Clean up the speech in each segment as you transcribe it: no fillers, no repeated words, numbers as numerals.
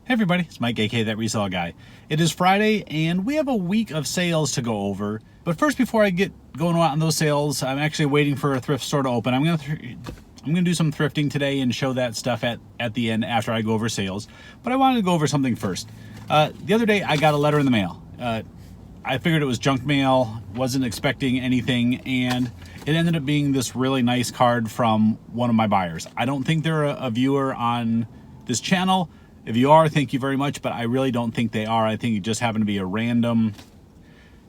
Hey everybody, it's Mike, aka That Reseller Guy. It is Friday, and we have a week of sales to go over. But first, before I get going on those sales, I'm actually waiting for a thrift store to open. I'm gonna do some thrifting today and show that stuff at the end after I go over sales. But I wanted to go over something first. The other day, I got a letter in the mail. I figured it was junk mail, wasn't expecting anything, and it ended up being this really nice card from one of my buyers. I don't think they're a viewer on this channel. If you are, thank you very much, but I really don't think they are. I think it just happened to be a random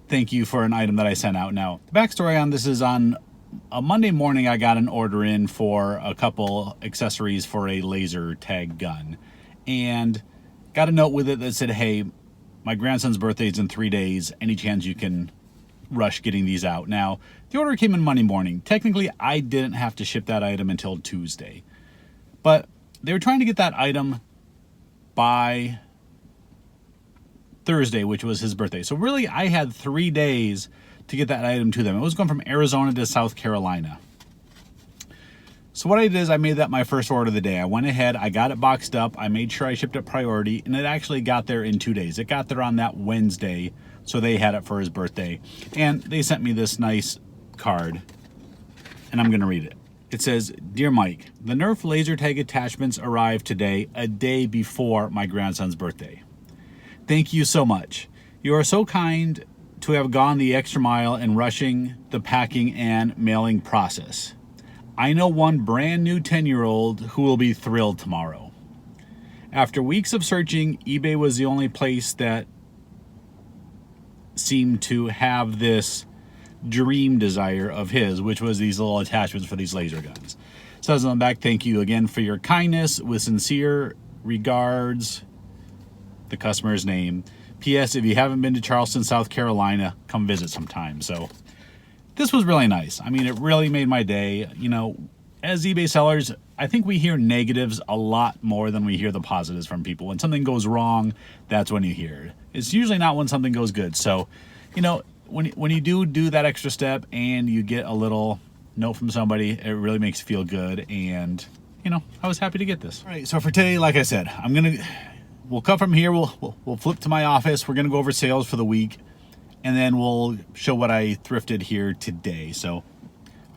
thank you for an item that I sent out. Now, the backstory on this is on a Monday morning, I got an order in for a couple accessories for a laser tag gun, and got a note with it that said, hey, my grandson's birthday is in 3 days. Any chance you can rush getting these out? Now, the order came in Monday morning. Technically, I didn't have to ship that item until Tuesday, but they were trying to get that item by Thursday, which was his birthday. So really, I had 3 days to get that item to them. It was going from Arizona to South Carolina. So what I did is I made that my first order of the day. I went ahead, I got it boxed up, I made sure I shipped it priority, and it actually got there in 2 days. It got there on that Wednesday, so they had it for his birthday. And they sent me this nice card, and I'm gonna read it. It says, Dear Mike, the Nerf laser tag attachments arrived today, a day before my grandson's birthday. Thank you so much. You are so kind to have gone the extra mile in rushing the packing and mailing process. I know one brand new 10-year-old who will be thrilled tomorrow. After weeks of searching, eBay was the only place that seemed to have this dream desire of his, which was these little attachments for these laser guns. It says on the back, thank you again for your kindness. With sincere regards, the customer's name. P.S. If you haven't been to Charleston, South Carolina, come visit sometime. So this was really nice. I mean, it really made my day. You know, as eBay sellers, I think we hear negatives a lot more than we hear the positives from people. When something goes wrong, that's when you hear it. It's usually not when something goes good. So, you know, when you do that extra step and you get a little note from somebody, it really makes you feel good. And, you know, I was happy to get this. All right, so for today, like I said, we'll come from here, we'll flip to my office. We're gonna go over sales for the week, and then we'll show what I thrifted here today. So, all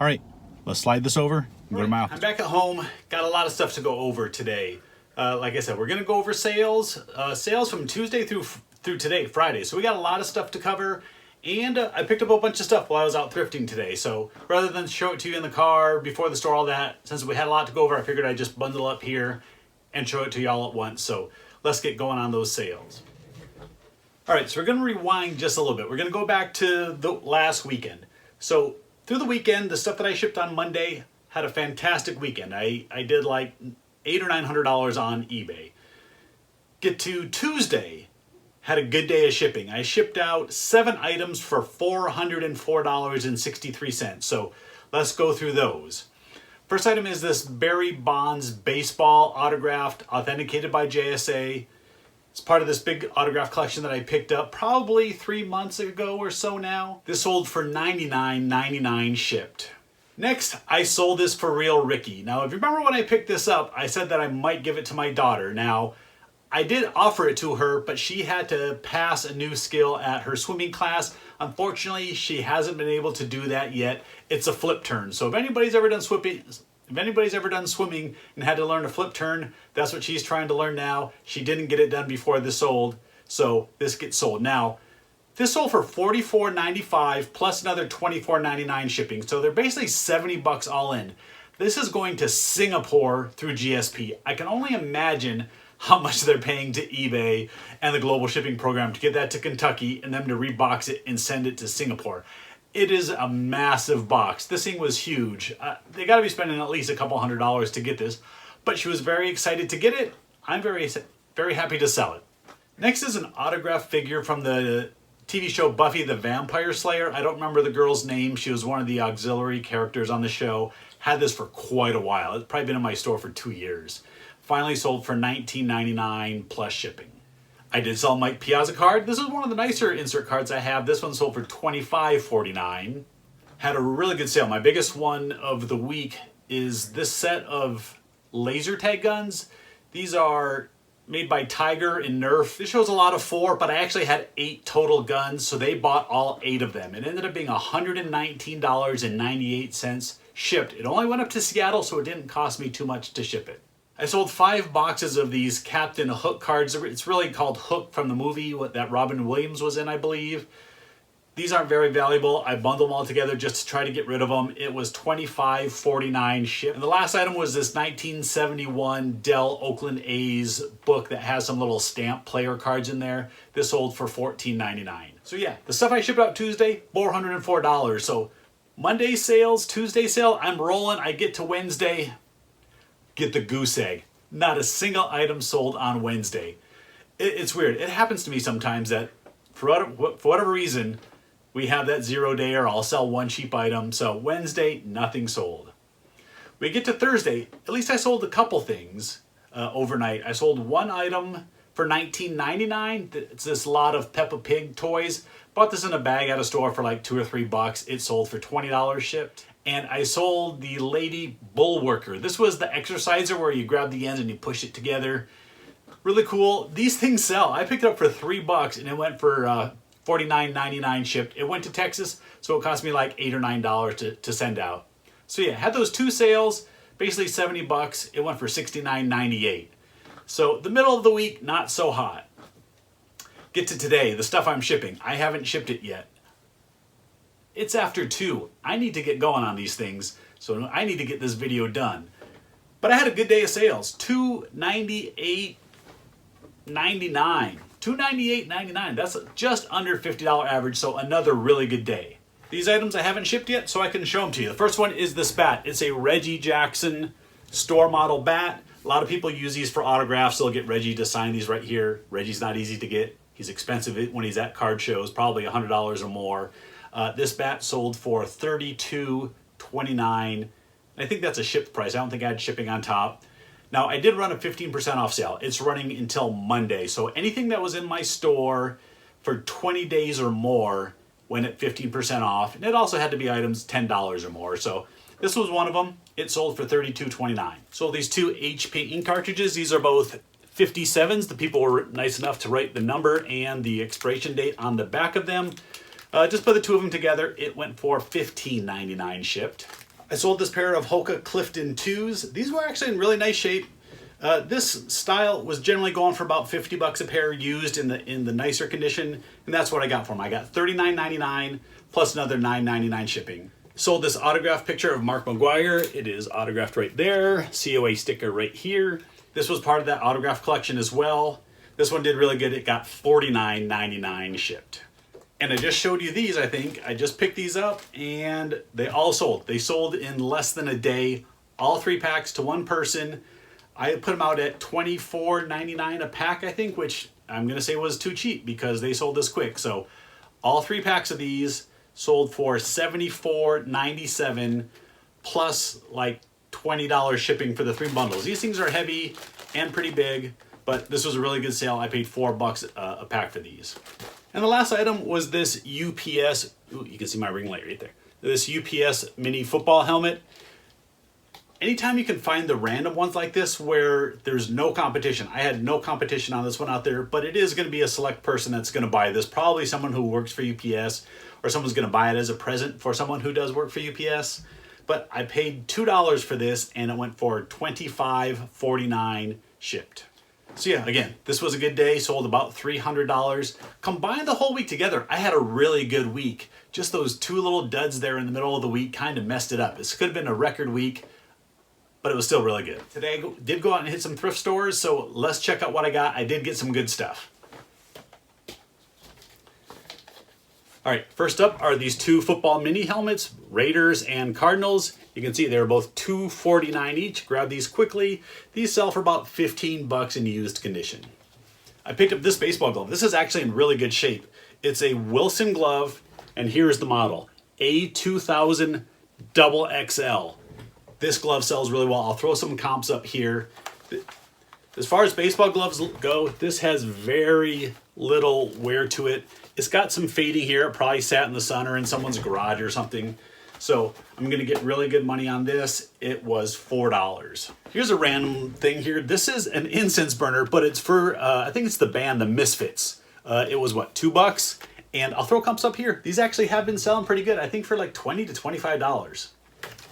right, let's slide this over and go to my office. I'm back at home, got a lot of stuff to go over today. Like I said, we're gonna go over sales from Tuesday through today, Friday. So we got a lot of stuff to cover. And I picked up a bunch of stuff while I was out thrifting today. So rather than show it to you in the car, before the store, all that, since we had a lot to go over, I figured I'd just bundle up here and show it to you all at once. So let's get going on those sales. All right, so we're gonna rewind just a little bit. We're gonna go back to the last weekend. So through the weekend, the stuff that I shipped on Monday had a fantastic weekend. I did like $800 or $900 on eBay. Get to Tuesday, had a good day of shipping. I shipped out 7 items for $404.63. So let's go through those. First item is this Barry Bonds baseball autographed, authenticated by JSA. It's part of this big autograph collection that I picked up probably 3 months ago or so now. This sold for $99.99 shipped. Next, I sold this for Real Ricky. Now, if you remember when I picked this up, I said that I might give it to my daughter. Now, I did offer it to her, but she had to pass a new skill at her swimming class. Unfortunately, she hasn't been able to do that yet. It's a flip turn. So if anybody's ever done swimming and had to learn a flip turn, that's what she's trying to learn now. She didn't get it done before this sold, so this gets sold. Now, this sold for $44.95 plus another $24.99 shipping. So they're basically $70 all in. This is going to Singapore through GSP. I can only imagine how much they're paying to eBay and the global shipping program to get that to Kentucky and them to rebox it and send it to Singapore. It is a massive box. This thing was huge. They got to be spending at least a couple $100s to get this, but she was very excited to get it. I'm very happy to sell it. Next is an autographed figure from the TV show Buffy the Vampire Slayer. I don't remember the girl's name. She was one of the auxiliary characters on the show. Had this for quite a while. It's probably been in my store for 2 years. Finally sold for $19.99 plus shipping. I did sell Mike Piazza card. This is one of the nicer insert cards I have. This one sold for $25.49. Had a really good sale. My biggest one of the week is this set of laser tag guns. These are made by Tiger and Nerf. This shows a lot of 4, but I actually had 8 total guns, so they bought all 8 of them. It ended up being $119.98 shipped. It only went up to Seattle, so it didn't cost me too much to ship it. I sold 5 boxes of these Captain Hook cards. It's really called Hook from the movie that Robin Williams was in, I believe. These aren't very valuable. I bundled them all together just to try to get rid of them. It was $25.49 shipped. And the last item was this 1971 Dell Oakland A's book that has some little stamp player cards in there. This sold for $14.99. So yeah, the stuff I shipped out Tuesday, $404. So Monday sales, Tuesday sale, I'm rolling. I get to Wednesday, get the goose egg. Not a single item sold on Wednesday. It's weird. It happens to me sometimes that for whatever reason, we have that 0 day or I'll sell 1 cheap item. So Wednesday, nothing sold. We get to Thursday, at least I sold a couple things overnight. I sold 1 item for $19.99. It's this lot of Peppa Pig toys. Bought this in a bag at a store for like $2 or $3. It sold for $20 shipped. And I sold the Lady Bullworker. This was the exerciser where you grab the ends and you push it together. Really cool. These things sell. I picked it up for $3 and it went for $49.99 shipped. It went to Texas, so it cost me like $8 or $9 to send out. So yeah, had those 2 sales, basically $70. It went for $69.98. So the middle of the week, not so hot. Get to today, the stuff I'm shipping. I haven't shipped it yet. It's after 2. I need to get going on these things, so I need to get this video done. But I had a good day of sales. $298.99. $298.99. That's just under $50 average, so another really good day. These items I haven't shipped yet, so I can show them to you. The first one is this bat. It's a Reggie Jackson store model bat. A lot of people use these for autographs. They'll get Reggie to sign these right here. Reggie's not easy to get. He's expensive when he's at card shows, probably $100 or more. This bat sold for $32.29. I think that's a shipped price. I don't think I had shipping on top. Now, I did run a 15% off sale. It's running until Monday. So anything that was in my store for 20 days or more went at 15% off. And it also had to be items $10 or more. So this was one of them. It sold for $32.29. Sold these 2 HP ink cartridges. These are both 57s. The people were nice enough to write the number and the expiration date on the back of them. Just put the 2 of them together. It went for $15.99 shipped. I sold this pair of Hoka Clifton 2s. These were actually in really nice shape. This style was generally going for about $50 a pair used in the nicer condition, and that's what I got for them. I got $39.99 plus another $9.99 shipping. Sold this autographed picture of Mark McGuire. It is autographed right there. COA sticker right here. This was part of that autograph collection as well. This one did really good. It got $49.99 shipped. And I just showed you these, I think. I just picked these up and they all sold. They sold in less than a day. All 3 packs to 1 person. I put them out at $24.99 a pack, I think, which I'm going to say was too cheap because they sold this quick. So all 3 packs of these sold for $74.97 plus like $20 shipping for the 3 bundles. These things are heavy and pretty big, but this was a really good sale. I paid $4 a pack for these. And the last item was this UPS, ooh, you can see my ring light right there. This UPS mini football helmet. Anytime you can find the random ones like this where there's no competition. I had no competition on this one out there, but it is going to be a select person that's going to buy this. Probably someone who works for UPS, or someone's going to buy it as a present for someone who does work for UPS. But I paid $2 for this and it went for $25.49 shipped. So yeah, again, this was a good day, sold about $300. Combined the whole week together, I had a really good week. Just those 2 little duds there in the middle of the week kind of messed it up. This could have been a record week, but it was still really good. Today I did go out and hit some thrift stores, so let's check out what I got. I did get some good stuff. All right, first up are these 2 football mini helmets, Raiders and Cardinals. You can see they're both $2.49 each. Grab these quickly. These sell for about $15 in used condition. I picked up this baseball glove. This is actually in really good shape. It's a Wilson glove, and here's the model, A2000 XXL. This glove sells really well. I'll throw some comps up here. As far as baseball gloves go, this has very little wear to it. It's got some fading here. It probably sat in the sun or in someone's garage or something. So I'm gonna get really good money on this. It was $4. Here's a random thing here. This is an incense burner, but it's for, I think it's the band, the Misfits. It was what, $2? And I'll throw comps up here. These actually have been selling pretty good. I think for like $20 to $25.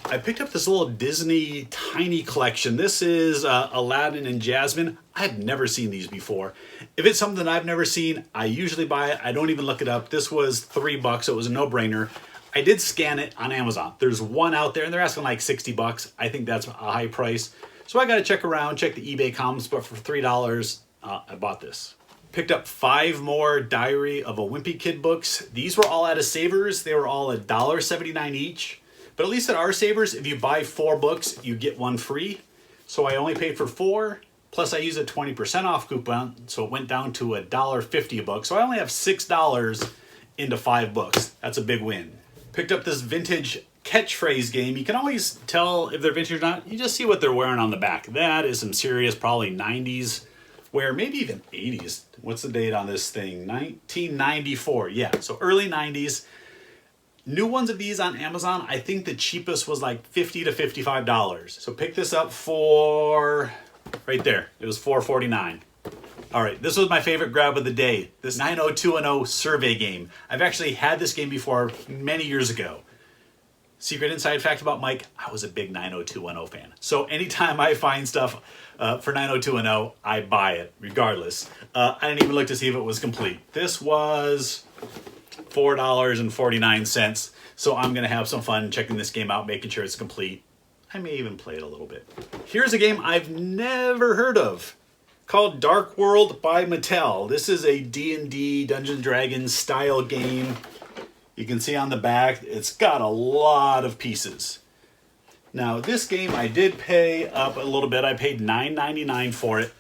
I picked up this little Disney tiny collection. This is Aladdin and Jasmine. I've never seen these before. If it's something I've never seen, I usually buy it. I don't even look it up. This was $3, so it was a no-brainer. I did scan it on Amazon. There's one out there and they're asking like $60. I think that's a high price. So I got to check around, check the eBay comps, but for $3, I bought this. Picked up 5 more Diary of a Wimpy Kid books. These were all at a Savers. They were all $1.79 each. But at least at our Savers, if you buy 4 books, you get one free. So I only paid for 4, plus I used a 20% off coupon, so it went down to $1.50 a book. So I only have $6 into 5 books. That's a big win. Picked up this vintage catchphrase game. You can always tell if they're vintage or not. You just see what they're wearing on the back. That is some serious, probably 90s wear, maybe even 80s. What's the date on this thing? 1994. Yeah, so early 90s. New ones of these on Amazon, I think the cheapest was like $50 to $55. So pick this up for, right there, it was $4.49. All right, this was my favorite grab of the day, this 90210 survey game. I've actually had this game before many years ago. Secret inside fact about Mike, I was a big 90210 fan. So anytime I find stuff for 90210, I buy it regardless. I didn't even look to see if it was complete. This was $4.49. So I'm gonna have some fun checking this game out, making sure it's complete. I may even play it a little bit. Here's a game I've never heard of called Dark World by Mattel. This is a D&D, Dungeons & Dragons style game. You can see on the back, it's got a lot of pieces. Now this game I did pay up a little bit. I paid $9.99 for it,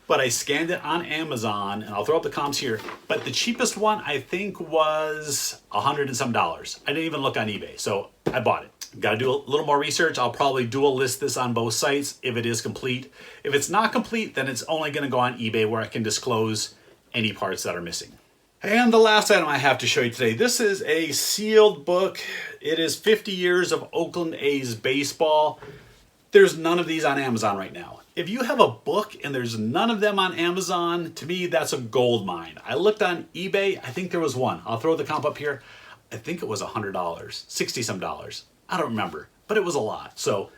but I scanned it on Amazon, and I'll throw up the comps here. But the cheapest one I think was $100 and some. I didn't even look on eBay, so I bought it. Got to do a little more research. I'll probably dual list this on both sites if it is complete. If it's not complete, then it's only going to go on eBay where I can disclose any parts that are missing. And the last item I have to show you today, this is a sealed book. It is 50 years of Oakland A's baseball. There's none of these on Amazon right now. If you have a book and there's none of them on Amazon, to me, that's a gold mine. I looked on eBay, I think there was one. I'll throw the comp up here. I think it was $100, 60 some dollars. I don't remember, but it was a lot. So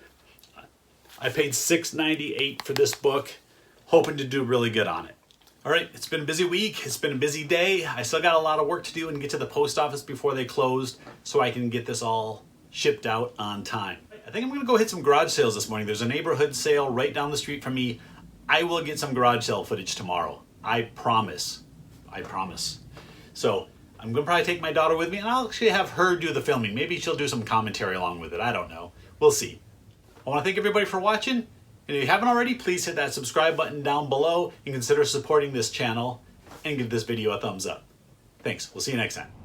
I paid $6.98 for this book, hoping to do really good on it. All right, it's been a busy week. It's been a busy day. I still got a lot of work to do and get to the post office before they closed so I can get this all shipped out on time. I think I'm gonna go hit some garage sales this morning. There's a neighborhood sale right down the street from me. I will get some garage sale footage tomorrow. I promise. I promise. So I'm gonna probably take my daughter with me and I'll actually have her do the filming. Maybe she'll do some commentary along with it. I don't know. We'll see. I wanna thank everybody for watching. And if you haven't already, please hit that subscribe button down below and consider supporting this channel and give this video a thumbs up. Thanks. We'll see you next time.